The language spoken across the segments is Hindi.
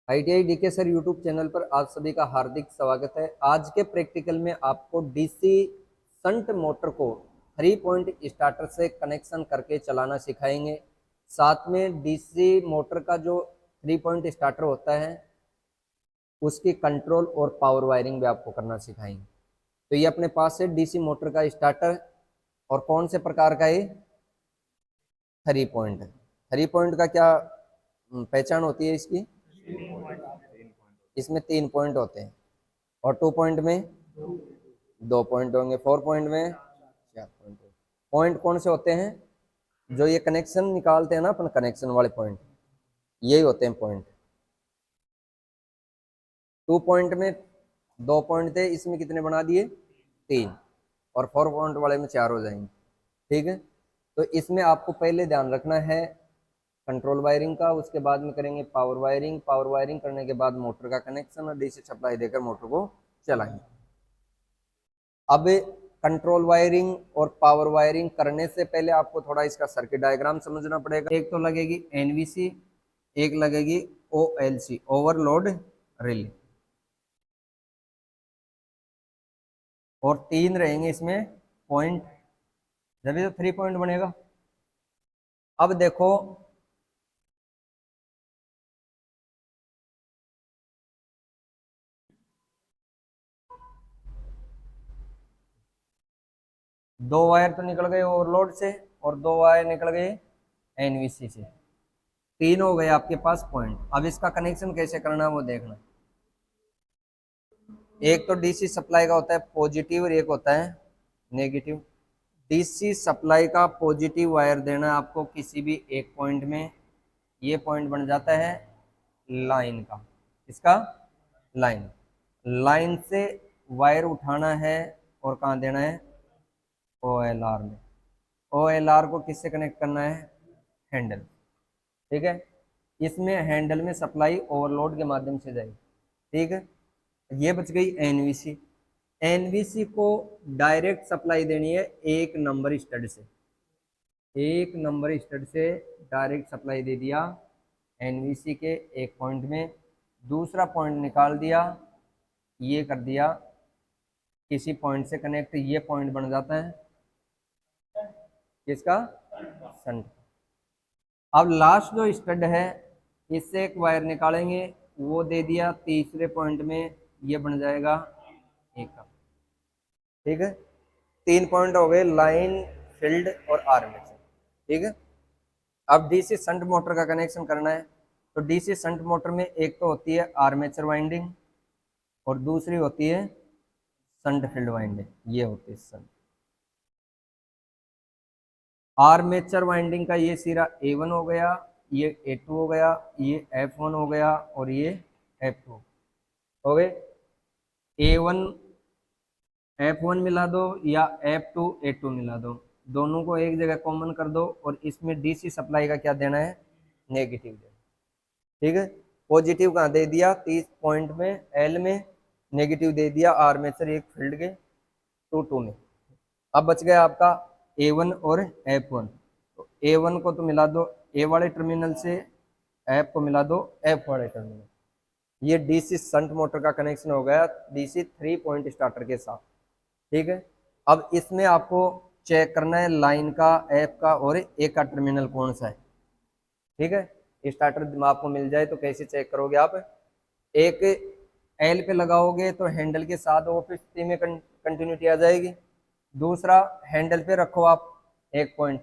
ITI DK sir YouTube channel पर आप सभी का हार्दिक स्वागत है। आज के प्रैक्टिकल में आपको डीसी शंट मोटर को 3 पॉइंट स्टार्टर से कनेक्शन करके चलाना सिखाएंगे। साथ में डीसी मोटर का जो 3 पॉइंट स्टार्टर होता है उसकी कंट्रोल और पावर वायरिंग भी आपको करना सिखाएंगे। तो ये अपने पास है डीसी मोटर का स्टार्टर। और कौन से प्रकार का है? 3 पॉइंट। 3 पॉइंट का क्या पहचान होती है इसकी? इसमें 3 पॉइंट होते हैं और 2 पॉइंट में 2 पॉइंट होंगे, 4 पॉइंट में 4 पॉइंट। पॉइंट कौन से होते हैं? जो ये कनेक्शन निकालते हैं ना अपन, कनेक्शन वाले पॉइंट, यही होते हैं पॉइंट। 2 पॉइंट में 2 पॉइंट थे, इसमें कितने बना दिए? 3। और 4 पॉइंट वाले में 4 हो जाएंगे। ठीक है, तो इसमें आपको पहले ध्यान रखना है कंट्रोल वायरिंग का, उसके बाद में करेंगे पावर वायरिंग। पावर वायरिंग करने के बाद मोटर का कनेक्शन और डीसी सप्लाई देकर मोटर को चलाएंगे। अब कंट्रोल वायरिंग और पावर वायरिंग करने से पहले आपको थोड़ा इसका सर्किट डायग्राम समझना पड़ेगा। एक तो लगेगी एनवीसी, एक लगेगी ओएलसी, ओवरलोड रिले, और 3 रहेंगे इसमें पॉइंट, जब तो 3 पॉइंट बनेगा। अब देखो, दो वायर तो निकल गए ओवरलोड से और 2 वायर निकल गए एनवीसी से। 3 हो गए आपके पास पॉइंट। अब इसका कनेक्शन कैसे करना है वो देखना। एक तो डीसी सप्लाई का होता है पॉजिटिव और एक होता है नेगेटिव। डीसी सप्लाई का पॉजिटिव वायर देना है आपको किसी भी एक पॉइंट में। ये पॉइंट बन जाता है लाइन का। इसका लाइन, लाइन से वायर उठाना है और कहाँ देना है? OLR में। OLR को किससे कनेक्ट करना है? हैंडल। ठीक है, इसमें हैंडल में सप्लाई ओवरलोड के माध्यम से जाएगी। ठीक है, ये बच गई एनवीसी। एनवीसी को डायरेक्ट सप्लाई देनी है एक नंबर स्टड से। एक नंबर स्टड से डायरेक्ट सप्लाई दे दिया एनवीसी के एक पॉइंट में। दूसरा पॉइंट निकाल दिया, ये कर दिया किसी पॉइंट से कनेक्ट। ये पॉइंट बन जाता है किसका? शंट। अब लास्ट जो स्टड है, इससे एक वायर निकालेंगे, वो दे दिया तीसरे पॉइंट में, ये बन जाएगा एक का। ठीक है, 3 पॉइंट हो गए, लाइन, फील्ड और आर्मेचर। ठीक है, अब डीसी शंट मोटर का कनेक्शन करना है। तो डीसी शंट मोटर में एक तो होती है आर्मेचर वाइंडिंग और दूसरी होती है शंट फील्ड वाइंडिंग। ये होती है शंट। आर्मेचर वाइंडिंग का ये सिरा A1 हो गया, ये A2 हो गया, ये F1 हो गया और ये F2 हो गए। A1 F1 मिला दो या F2 A2 मिला दो, दोनों को एक जगह कॉमन कर दो और इसमें डीसी सप्लाई का क्या देना है? नेगेटिव देना। ठीक है, पॉजिटिव कहाँ दे दिया? 30 पॉइंट में एल में। नेगेटिव दे दिया आर्मेचर एक फील्ड के 2 में। अब बच गया आपका A1 और F1। तो A1 को तो मिला दो ए वाले टर्मिनल से, F को मिला दो F वाले टर्मिनल। ये डीसी शंट मोटर का कनेक्शन हो गया डीसी 3 पॉइंट स्टार्टर के साथ। ठीक है, अब इसमें आपको चेक करना है लाइन का, F का और A का टर्मिनल कौन सा है। ठीक है, स्टार्टर आपको मिल जाए तो कैसे चेक करोगे आप? एक एल पे लगाओगे तो हैंडल के साथ ऑफ स्थिति में कंटिन्यूटी आ जाएगी। दूसरा हैंडल पे रखो आप एक पॉइंट,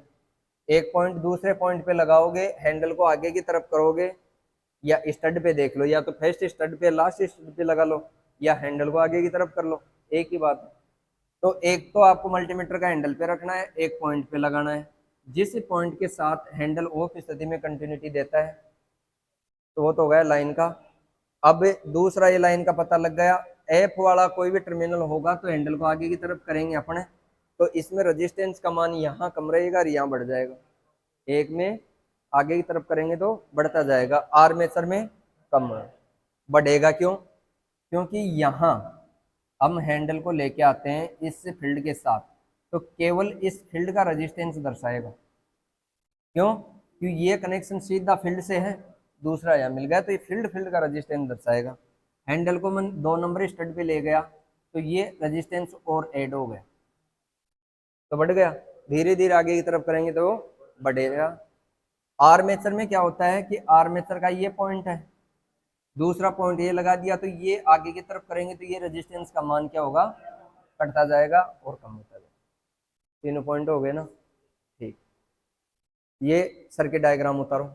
एक पॉइंट दूसरे पॉइंट पे लगाओगे, हैंडल को आगे की तरफ करोगे, या स्टड पे देख लो, या तो फर्स्ट स्टड पे लास्ट स्टड पे लगा लो, या हैंडल को आगे की तरफ कर लो, एक ही बात है। तो एक तो आपको मल्टीमीटर का हैंडल पे रखना है, एक पॉइंट पे लगाना है। जिस पॉइंट के साथ हैंडल ऑफ स्थिति में कंटिन्यूटी देता है तो वो तो हो गया लाइन का। अब दूसरा ये लाइन का पता लग गया, एफ वाला कोई भी टर्मिनल होगा तो हैंडल को आगे की तरफ करेंगे अपने, तो इसमें रेजिस्टेंस का मान यहाँ कम रहेगा और यहाँ बढ़ जाएगा। एक में आगे की तरफ करेंगे तो बढ़ता जाएगा, आर्मेचर में कम बढ़ेगा। क्यों? क्योंकि यहाँ हम हैंडल को लेके आते हैं इस फील्ड के साथ, तो केवल इस फील्ड का रेजिस्टेंस दर्शाएगा। क्यों? क्योंकि ये कनेक्शन सीधा फील्ड से है, दूसरा यहाँ मिल गया, तो ये फील्ड फील्ड का रेजिस्टेंस दर्शाएगा। हैंडल को मैं 2 नंबर स्टड पे ले गया तो ये रेजिस्टेंस और ऐड हो गया, तो बढ़ गया। धीरे धीरे आगे की तरफ करेंगे तो बढ़ेगा। आर्मेचर में क्या होता है कि आर्मेचर का ये पॉइंट है, दूसरा पॉइंट ये लगा दिया, तो ये आगे की तरफ करेंगे तो ये रेजिस्टेंस का मान क्या होगा, कटता जाएगा और कम होता जाएगा। तीनों पॉइंट हो गए ना, ठीक। ये सर्किट डायग्राम उतारो।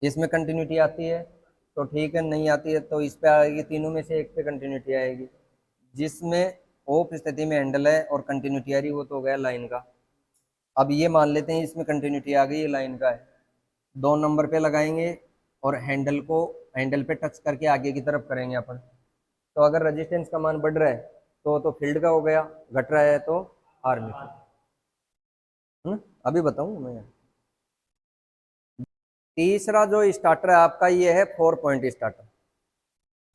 इसमें कंटिन्यूटी आती है तो ठीक है, नहीं आती है तो इस पे आएगी, तीनों में से एक पे कंटिन्यूटी आएगी। जिसमें ऑफ स्थिति में हैंडल है और कंटिन्यूटी आ रही, वो तो हो गया लाइन का। अब ये मान लेते हैं इसमें कंटिन्यूटी आ गई, ये लाइन का है, 2 नंबर पे लगाएंगे और हैंडल को हैंडल पे टच करके आगे की तरफ करेंगे अपन। तो अगर रेजिस्टेंस का मान बढ़ रहा है तो फील्ड का हो गया, घट रहा है तो आर्मेचर। अभी बताऊं मैं। तीसरा जो स्टार्टर है आपका ये है 4 पॉइंट स्टार्टर।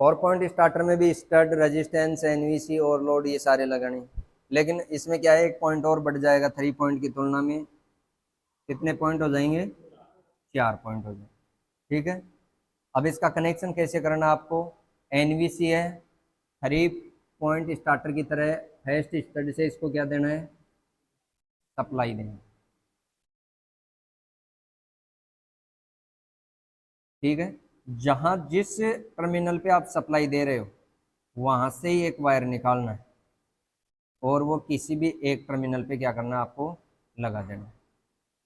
4 पॉइंट स्टार्टर में भी स्टड, रेजिस्टेंस, एनवीसी और लोड ये सारे लगाने, लेकिन इसमें क्या है, एक पॉइंट और बढ़ जाएगा 3 पॉइंट की तुलना में। कितने पॉइंट हो जाएंगे, 4 पॉइंट हो जाएंगे, ठीक है। अब इसका कनेक्शन कैसे करना आपको, एनवीसी है, 3 पॉइंट स्टार्टर की तरह फर्स्ट स्टड से इसको क्या देना है, सप्लाई देना, ठीक है। जहां जिस टर्मिनल पे आप सप्लाई दे रहे हो वहां से ही एक वायर निकालना है और वो किसी भी एक टर्मिनल पे क्या करना है, आपको लगा देना है।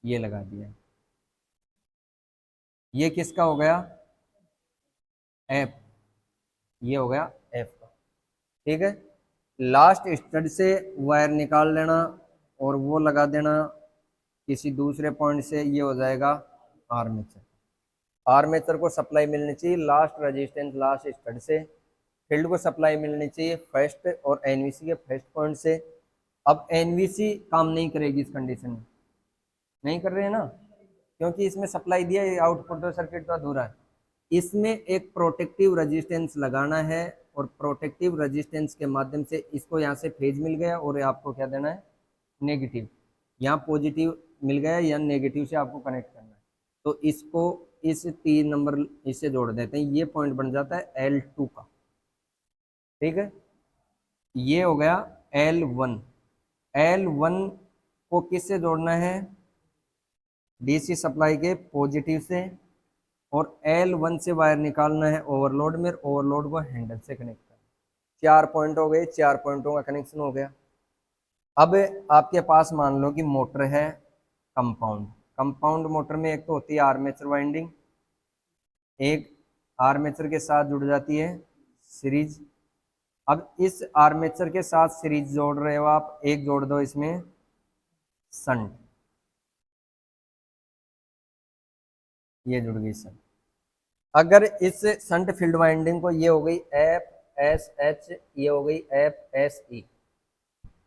ये लगा दिया, ये किसका हो गया, एफ, ये हो गया एफ का, ठीक है। लास्ट स्टड से वायर निकाल लेना और वो लगा देना किसी दूसरे पॉइंट से, ये हो जाएगा आर्मेचर। आर्मेचर को सप्लाई मिलनी चाहिए लास्ट रेजिस्टेंस लास्ट स्टड से, फील्ड को सप्लाई मिलनी चाहिए फर्स्ट और एनवीसी के फर्स्ट पॉइंट से। अब एनवीसी काम नहीं करेगी इस कंडीशन में, नहीं कर रहे हैं ना, क्योंकि इसमें सप्लाई दिया है, आउटपुट तो सर्किट तो अधूरा है। इसमें एक प्रोटेक्टिव रेजिस्टेंस लगाना है और प्रोटेक्टिव रेजिस्टेंस के माध्यम से इसको यहाँ से फेज मिल गया और आपको क्या देना है, नेगेटिव। यहाँ पॉजिटिव मिल गया या नेगेटिव से आपको कनेक्ट करना है, तो इसको इस 3 नंबर इससे जोड़ देते हैं, ये पॉइंट बन जाता है L2 का, ठीक है। ये हो गया L1। L1 को किससे जोड़ना है, डीसी सप्लाई के पॉजिटिव से, और L1 से वायर निकालना है ओवरलोड में, ओवरलोड को हैंडल से कनेक्ट करना। 4 पॉइंट हो गए, 4 पॉइंटों का कनेक्शन हो गया। अब आपके पास मान लो कि मोटर है कंपाउंड, कंपाउंड मोटर में एक तो होती है आर्मेचर वाइंडिंग, एक आर्मेचर के साथ जुड़ जाती है सीरीज। अब इस आर्मेचर के साथ सीरीज जोड़ रहे हो आप, एक जोड़ दो इसमें संट, ये जुड़ गई संट। अगर इस संट फील्ड वाइंडिंग को, ये हो गई एफ एस एच, ये हो गई एफ एस ई,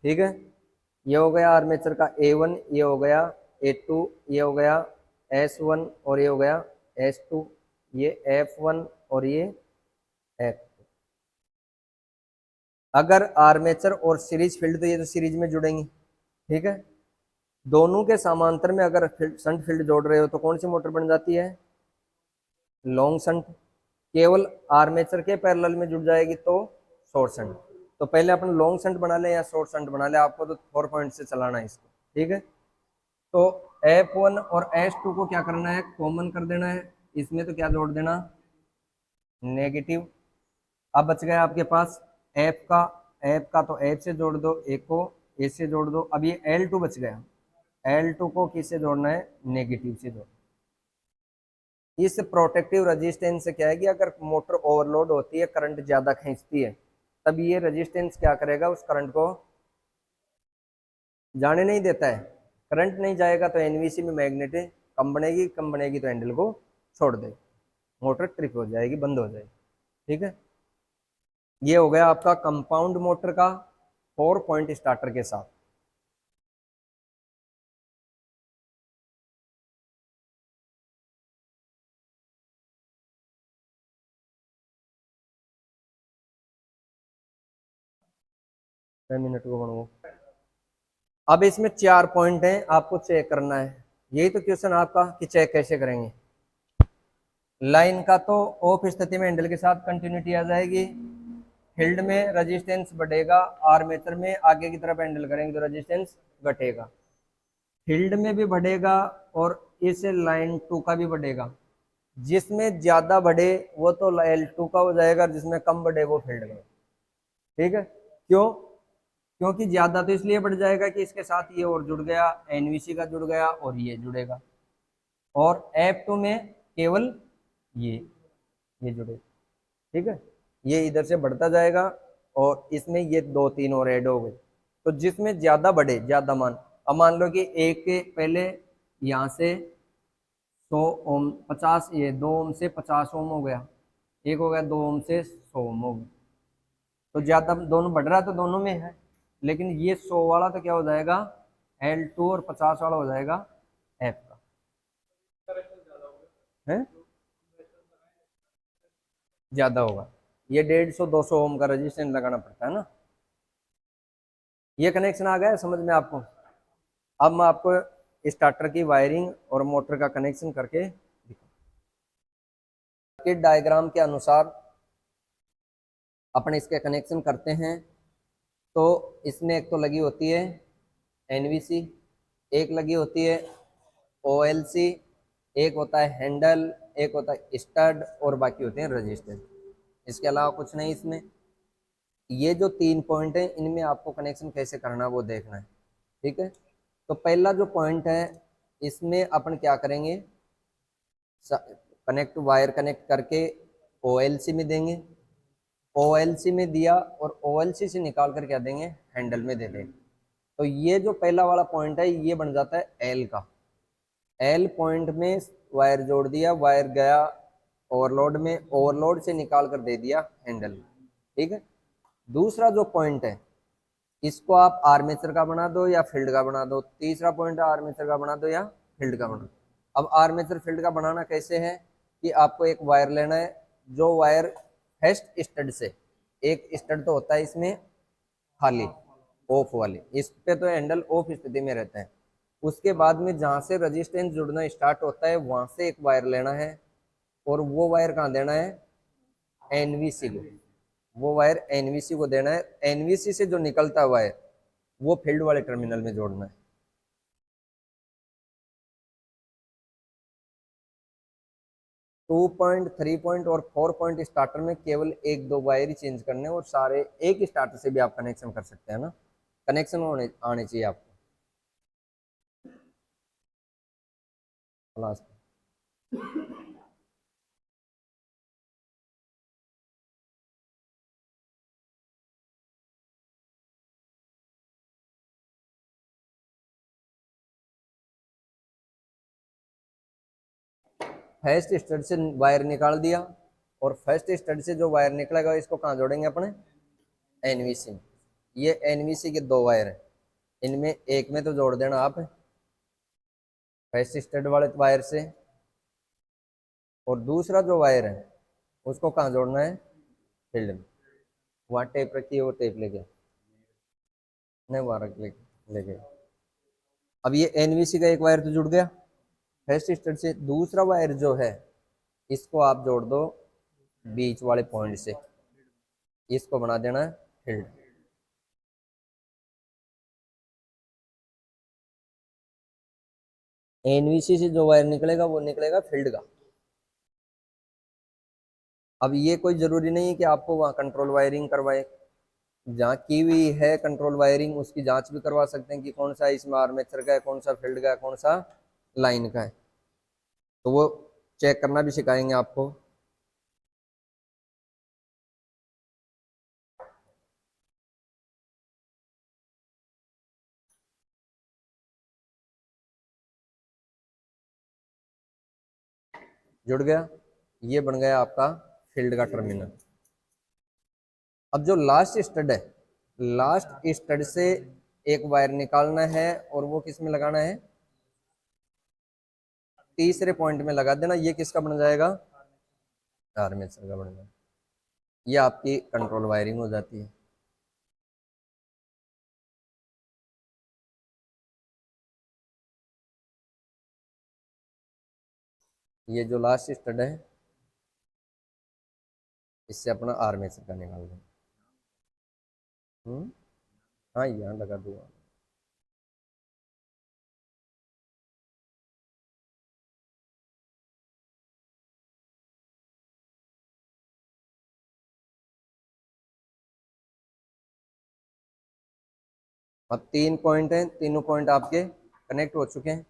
ठीक है। ये हो गया आर्मेचर का A1, ये हो गया A2, ये हो गया S1 और ये हो गया S2, ये F1 और ये F2। अगर आर्मेचर और सीरीज फील्ड, तो ये तो सीरीज में जुड़ेंगी, ठीक है। दोनों के समांतर में अगर शंट फील्ड जोड़ रहे हो तो कौन सी मोटर बन जाती है, लॉन्ग शंट। केवल आर्मेचर के पैरेलल में जुड़ जाएगी तो शॉर्ट शंट। तो पहले अपन लॉन्ग शंट बना ले या शॉर्ट शंट बना ले, आपको तो 4 पॉइंट से चलाना है इसको, ठीक है। तो F1 और S2 को क्या करना है, कॉमन कर देना है, इसमें तो क्या जोड़ देना, नेगेटिव। अब बच गया आपके पास F का, F का तो F से जोड़ दो, एक को A से जोड़ दो। अब ये L2 बच गया, L2 को किससे जोड़ना है, नेगेटिव से जोड़ना। इस प्रोटेक्टिव रेजिस्टेंस से क्या है कि अगर मोटर ओवरलोड होती है, करंट ज्यादा खींचती है, तब ये रेजिस्टेंस क्या करेगा, उस करंट को जाने नहीं देता है। करंट नहीं जाएगा तो एनवीसी में मैग्नेट कम बनेगी, कम बनेगी तो हैंडल को छोड़ दे, मोटर ट्रिप हो जाएगी, बंद हो जाएगी, ठीक है। ये हो गया आपका कंपाउंड मोटर का 4 पॉइंट स्टार्टर के साथ। मिनट को बनवो। अब इसमें 4 पॉइंट हैं, आपको चेक करना है। यही तो क्वेश्चन आपका कि चेक कैसे करेंगे। लाइन का तो ऑफ स्थिति में हैंडल के साथ कंटिन्यूटी आ जाएगी। फील्ड में रेजिस्टेंस बढ़ेगा, आर्मेचर में आगे की तरफ हैंडल करेंगे तो रेजिस्टेंस घटेगा। फील्ड में भी बढ़ेगा और इस लाइन 2 का भी बढ़ेगा। जिसमें ज्यादा बढ़े वो तो L2 का हो जाएगा, जिसमें कम बढ़े वो फील्ड में। ठीक है, क्यों? क्योंकि ज्यादा तो इसलिए बढ़ जाएगा कि इसके साथ ये और जुड़ गया, एनवीसी का जुड़ गया और ये जुड़ेगा, और F2 में केवल ये जुड़े। ठीक है, ये इधर से बढ़ता जाएगा और इसमें ये 2 3 और ऐड हो गए। तो जिसमें ज्यादा बढ़े, ज्यादा मान, अब मान लो कि एक के पहले यहाँ से 100 ओम 50, ये 2 ओम से 50 ओम हो गया, एक हो गया 2 ओम से 100 ओम हो गया। तो ज्यादा दोनों बढ़ रहा है तो दोनों में है, लेकिन ये 100 वाला तो क्या हो जाएगा L2 और 50 वाला हो जाएगा F का है, ज्यादा होगा। ये 150 200 ओम का रजिस्टेंस लगाना पड़ता है ना। ये कनेक्शन आ गया समझ में आपको? अब मैं आपको स्टार्टर की वायरिंग और मोटर का कनेक्शन करके सर्किट डायग्राम के अनुसार अपन इसके कनेक्शन करते हैं। तो इसमें एक तो लगी होती है एनवीसी, एक लगी होती है ओएलसी, एक होता है हैंडल, एक होता है स्टड और बाकी होते हैं रजिस्टर। इसके अलावा कुछ नहीं इसमें। ये जो 3 पॉइंट है इनमें आपको कनेक्शन कैसे करना है वो देखना है। ठीक है, तो पहला जो पॉइंट है इसमें अपन क्या करेंगे, कनेक्ट वायर कनेक्ट करके ओएलसी में देंगे, ओएलसी में दिया और ओएलसी से निकाल कर क्या देंगे, हैंडल में दे देंगे। तो ये जो पहला वाला पॉइंट है ये बन जाता है एल का। एल पॉइंट में वायर जोड़ दिया, वायर गया ओवरलोड में, ओवरलोड से निकाल कर दे दिया हैंडल। ठीक है, दूसरा जो पॉइंट है इसको आप आर्मेचर का बना दो या फील्ड का बना दो। तीसरा पॉइंट आर्मेचर का बना दो या फील्ड का बना दो। अब आर्मेचर फील्ड का बनाना कैसे है कि आपको एक वायर लेना है, जो वायर फर्स्ट स्टड से, एक स्टड तो होता है इसमें खाली ऑफ वाली, इस पे तो हैंडल ऑफ स्थिति में रहता है। उसके बाद में जहां से रजिस्टेंस जुड़ना स्टार्ट होता है वहां से एक वायर लेना है और वो वायर कहाँ देना है, एनवीसी को। वो वायर एनवीसी को देना है, एनवीसी से जो निकलता है वायर वो फील्ड वाले टर्मिनल में जोड़ना है। 2 पॉइंट 3 पॉइंट और 4 पॉइंट स्टार्टर में केवल 1 2 वायर ही चेंज करने और सारे एक स्टार्टर से भी आप कनेक्शन कर सकते हैं ना। कनेक्शन होने आने चाहिए आपको क्लास। फर्स्ट स्टड से वायर निकाल दिया और फर्स्ट स्टड से जो वायर निकलेगा इसको कहाँ जोड़ेंगे अपने, एनवीसी में। ये एनवीसी के 2 वायर है, इनमें एक में तो जोड़ देना आप फर्स्ट स्टड वाले वायर से, और दूसरा जो वायर है उसको कहाँ जोड़ना है, फील्ड में। वहाँ टेप रखी है वो टेप लेके नहीं, वहाँ रख लेके। अब ये एनवीसी का एक वायर तो जुड़ गया फर्स्ट स्टड से, दूसरा वायर जो है इसको आप जोड़ दो बीच वाले पॉइंट से, इसको बना देना है फील्ड। एनवीसी से जो वायर निकलेगा वो निकलेगा फील्ड का। अब ये कोई जरूरी नहीं है कि आपको वहाँ कंट्रोल वायरिंग करवाए, जहाँ की हुई है कंट्रोल वायरिंग उसकी जांच भी करवा सकते हैं कि कौन सा इसमें आर्मेचर का है, कौन सा फील्ड का है, कौन सा लाइन का है। तो वो चेक करना भी सिखाएंगे आपको। जुड़ गया, ये बन गया आपका फील्ड का टर्मिनल। अब जो लास्ट स्टड है, लास्ट स्टड से एक वायर निकालना है और वो किस में लगाना है, तीसरे पॉइंट में लगा देना। ये किसका बन जाएगा, आर्मेचर का बन जाएगा। ये आपकी कंट्रोल वायरिंग हो जाती है। ये जो लास्ट स्टड है इससे अपना आर्मेचर का निकाल दें। हाँ यहाँ लगा दूंगा। अब 3 पॉइंट हैं, तीनों पॉइंट आपके कनेक्ट हो चुके हैं।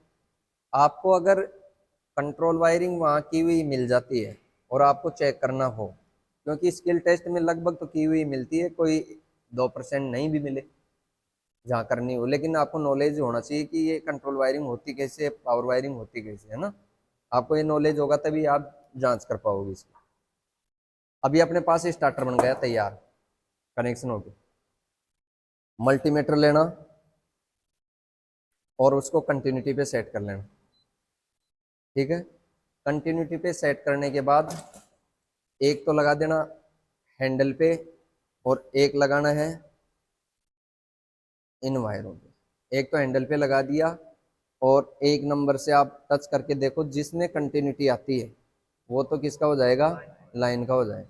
आपको अगर कंट्रोल वायरिंग वहाँ की हुई मिल जाती है और आपको चेक करना हो, क्योंकि स्किल टेस्ट में लगभग तो की हुई मिलती है, कोई 2% नहीं भी मिले जहाँ करनी हो, लेकिन आपको नॉलेज होना चाहिए कि ये कंट्रोल वायरिंग होती कैसे है, पावर वायरिंग होती कैसे है ना। आपको ये नॉलेज होगा तभी आप जांच कर पाओगे इसकी। अभी अपने पास स्टार्टर बन गया तैयार, कनेक्शन हो गया। मल्टीमीटर लेना और उसको कंटिन्यूटी पे सेट कर लेना। ठीक है, कंटिन्यूटी पे सेट करने के बाद एक तो लगा देना हैंडल पे और एक लगाना है इन वायरों पे। एक तो हैंडल पे लगा दिया और एक नंबर से आप टच करके देखो, जिसमें कंटिन्यूटी आती है वो तो किसका हो जाएगा, लाइन का हो जाएगा।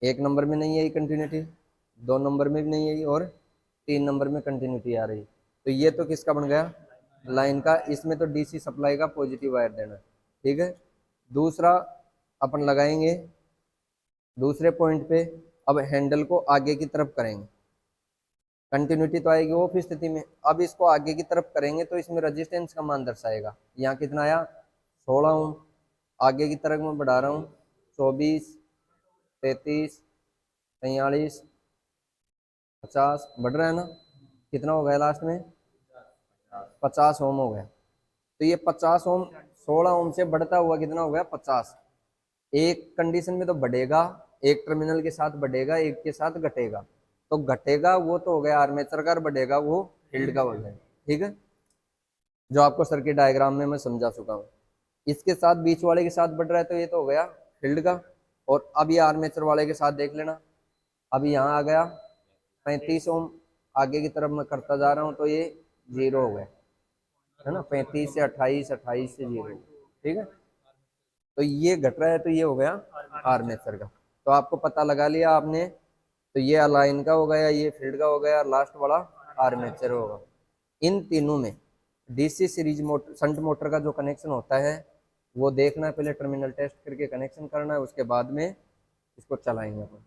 एक नंबर में नहीं आई कंटिन्यूटी, 2 नंबर में भी नहीं आई और 3 नंबर में कंटिन्यूटी आ रही, तो ये तो किसका बन गया, लाइन का। इसमें तो डीसी सप्लाई का पॉजिटिव वायर देना। ठीक है, दूसरा अपन लगाएंगे दूसरे पॉइंट पे। अब हैंडल को आगे की तरफ करेंगे, कंटिन्यूटी तो आएगी वो फिर स्थिति में। अब इसको आगे की तरफ करेंगे तो इसमें रजिस्टेंस का मान दर्शाएगा। यहाँ कितना आया, 16 ओम। आगे की तरफ मैं बढ़ा रहा हूँ, 24, 33, 43, 50 बढ़ रहा है ना। कितना हो गया लास्ट में, 50 ओम हो गया। तो ये 50 ओम 16 ओम से बढ़ता हुआ कितना हो गया, 50। एक कंडीशन में तो बढ़ेगा, एक टर्मिनल के साथ बढ़ेगा, एक के साथ घटेगा। तो घटेगा वो तो हो गया आर्मेचर का, और बढ़ेगा वो फील्ड का हो जाएगा। ठीक है, जो आपको सर्किट डायग्राम में मैं समझा चुका हूँ। इसके साथ बीच वाले के साथ बढ़ रहा है तो ये तो हो गया फील्ड का। और अब ये आर्मेचर वाले के साथ देख लेना, अभी यहाँ आ गया 35 ओम। आगे की तरफ मैं करता जा रहा हूँ तो ये 0 हो गया, है ना। 35 से 28, 28 से 0। ठीक है, तो ये घट रहा है तो ये हो गया आर्मेचर का। तो आपको पता लगा लिया आपने, तो ये अलाइन का हो गया, ये फील्ड का हो गया, लास्ट वाला आर्मेचर होगा। इन तीनों में DC series motor, shunt motor का जो कनेक्शन होता है वो देखना है, पहले टर्मिनल टेस्ट करके कनेक्शन करना है, उसके बाद में इसको चलाएंगे अपन।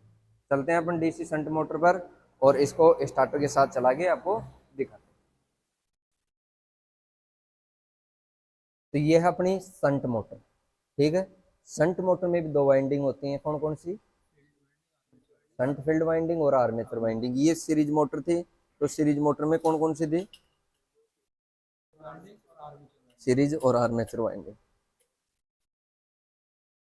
चलते हैं अपन डीसी शंट मोटर पर और इसको स्टार्टर के साथ चला के आपको दिखाते हैं। तो ये है अपनी शंट मोटर। ठीक है, शंट मोटर में भी 2 वाइंडिंग होती हैं, कौन कौन सी, शंट फील्ड वाइंडिंग और आर्मेचर वाइंडिंग। ये सीरीज मोटर थी, तो सीरीज मोटर में कौन कौन सी थी, सीरीज और आर्मेचर वाइंडिंग।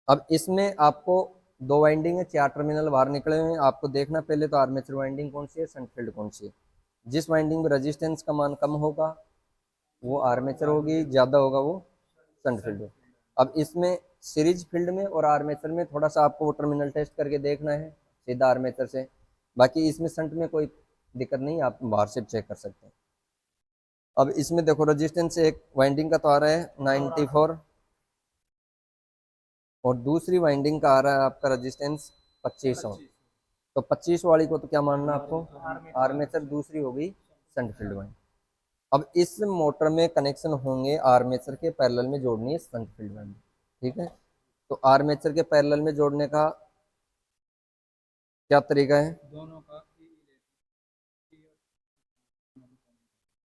अब इसमें आपको 2 वाइंडिंग है, 4 टर्मिनल बाहर निकले हुए हैं, आपको देखना पहले तो आर्मेचर वाइंडिंग कौन सी है, शंट फील्ड कौन सी है। जिस वाइंडिंग में रेजिस्टेंस का मान कम होगा वो आर्मेचर होगी, ज़्यादा होगा वो शंट फील्ड होगी। अब इसमें सीरीज फील्ड में और आर्मेचर में थोड़ा सा आपको वो टर्मिनल टेस्ट करके देखना है सीधा आर्मेचर से। बाकी इसमें शंट में कोई दिक्कत नहीं, आप बाहर से चेक कर सकते हैं। अब इसमें देखो रेजिस्टेंस एक वाइंडिंग का तो आ रहा है 94 और दूसरी वाइंडिंग का आ रहा है आपका रेजिस्टेंस 25 ओम। तो 25 वाली को तो क्या मानना आपको, आर्मेचर, दूसरी हो गई शंट फील्ड वाइंडिंग। अब इस मोटर में कनेक्शन होंगे आर्मेचर के पैरेलल में जोड़नी है शंट फील्ड वाइंडिंग। ठीक है, तो आर्मेचर के पैरेलल में जोड़ने का क्या तरीका है,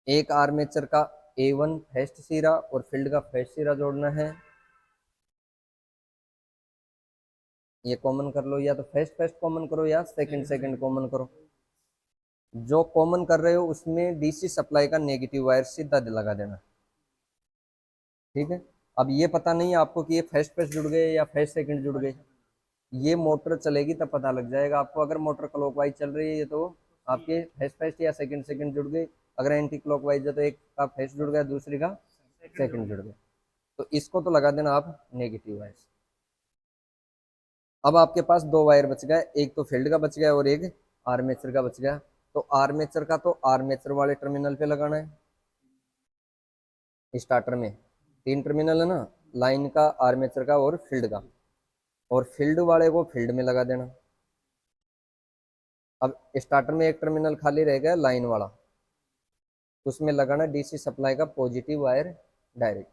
एक आर्मेचर का A1 फर्स्ट सिरा और फील्ड का फर्स्ट सिरा जोड़ना है। ये कॉमन कर लो, या तो फर्स्ट फर्स्ट कॉमन करो या सेकंड सेकंड कॉमन करो। जो कॉमन कर रहे हो उसमें डीसी सप्लाई का नेगेटिव वायर सीधा लगा देना। ठीक है, अब ये पता नहीं आपको कि ये फर्स्ट फर्स्ट जुड़ गए या फर्स्ट सेकंड जुड़ गए, ये मोटर चलेगी तब पता लग जाएगा आपको। अगर मोटर क्लॉकवाइज चल रही है तो आपके फर्स्ट फर्स्ट या सेकंड सेकंड जुड़ गए, अगर एंटी क्लॉकवाइज है तो एक का फर्स्ट जुड़ गया, दूसरी का सेकंड जुड़ गया। तो इसको तो लगा देना आप नेगेटिव वायर। अब आपके पास 2 वायर बच गए, एक तो फील्ड का बच गया और एक आर्मेचर का बच गया। तो आर्मेचर का तो आर्मेचर वाले टर्मिनल पे लगाना है, स्टार्टर में 3 टर्मिनल है ना, लाइन का, आर्मेचर का और फील्ड का, और फील्ड वाले को फील्ड में लगा देना। अब स्टार्टर में एक टर्मिनल खाली रह गया लाइन वाला, उसमें लगाना डीसी सप्लाई का positive wire direct.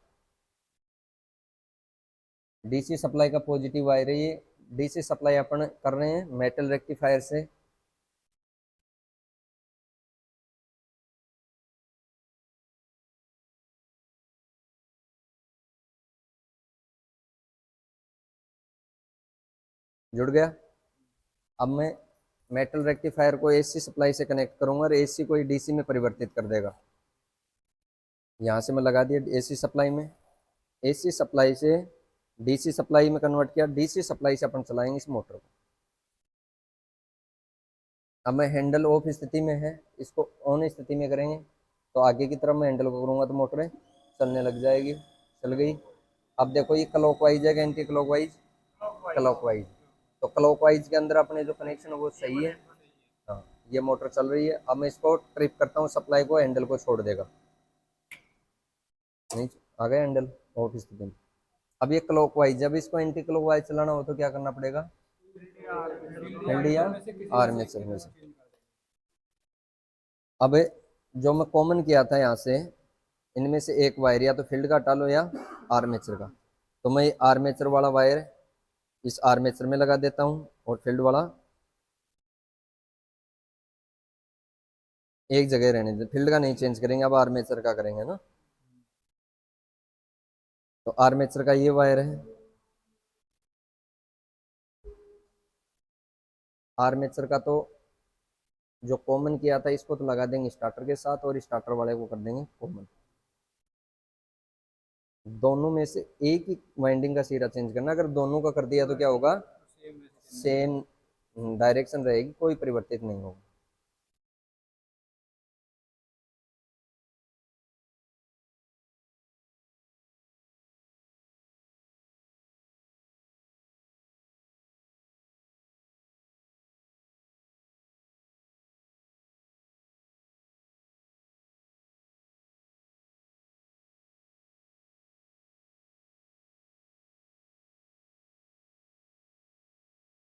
DC supply का पॉजिटिव वायर है ये। डीसी सप्लाई अपन कर रहे हैं मेटल रेक्टिफायर से। जुड़ गया। अब मैं मेटल रेक्टिफायर को एसी सप्लाई से कनेक्ट करूंगा और एसी को डीसी में परिवर्तित कर देगा। यहाँ से मैं लगा दिया एसी सप्लाई में, एसी सप्लाई से डीसी सप्लाई में कन्वर्ट किया, डीसी सप्लाई से अपन चलाएंगे इस मोटर को। अब मैं हैंडल ऑफ स्थिति में है, इसको ऑन स्थिति में करेंगे तो आगे की तरफ मैं हैंडल को करूँगा तो मोटर चलने लग जाएगी। चल गई। अब देखो ये क्लॉकवाइज है, एंटी क्लॉकवाइज, क्लॉकवाइज। तो क्लॉकवाइज के अंदर अपने जो कनेक्शन है वो सही है। हाँ, ये मोटर चल रही है। अब मैं इसको ट्रिप करता हूँ सप्लाई को, हैंडल को छोड़ देगा, नहीं आ गया हैंडल ऑफ स्थिति में। अब ये क्लॉकवाइज, जब इसको एंटी क्लॉकवाइज चलाना हो तो क्या करना पड़ेगा, फील्ड या आर्मेचर में से। अब जो मैं कॉमन किया था यहाँ से, इनमें से एक वायर या तो फील्ड का हटा लो या आर्मेचर का, तो मैं आर्मेचर वाला वायर इस आर्मेचर में लगा देता हूँ और फील्ड वाला एक जगह रहने दे। फील्ड का नहीं चेंज करेंगे, अब आर्मेचर का करेंगे ना। तो आर्मेचर का ये वायर है, आर्मेचर का तो जो कॉमन किया था इसको तो लगा देंगे स्टार्टर के साथ और स्टार्टर वाले को कर देंगे कॉमन। दोनों में से एक ही वाइंडिंग का सिरा चेंज करना। अगर दोनों का कर दिया तो क्या होगा, सेम डायरेक्शन रहेगी, कोई परिवर्तित नहीं होगा।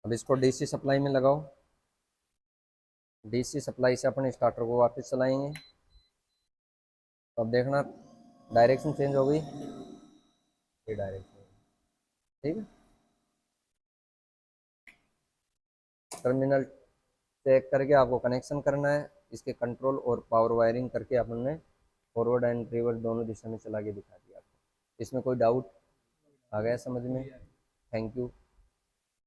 अब इसको डीसी सप्लाई में लगाओ, डीसी सप्लाई से अपने स्टार्टर को वापस चलाएंगे। तो अब देखना डायरेक्शन चेंज हो गई, ये डायरेक्शन, ठीक है। टर्मिनल चेक करके आपको कनेक्शन करना है, इसके कंट्रोल और पावर वायरिंग करके आपने फॉरवर्ड एंड रिवर्स दोनों दिशा में चला के दिखा दिया आपको। इसमें कोई डाउट आ गया समझ में? Thank you.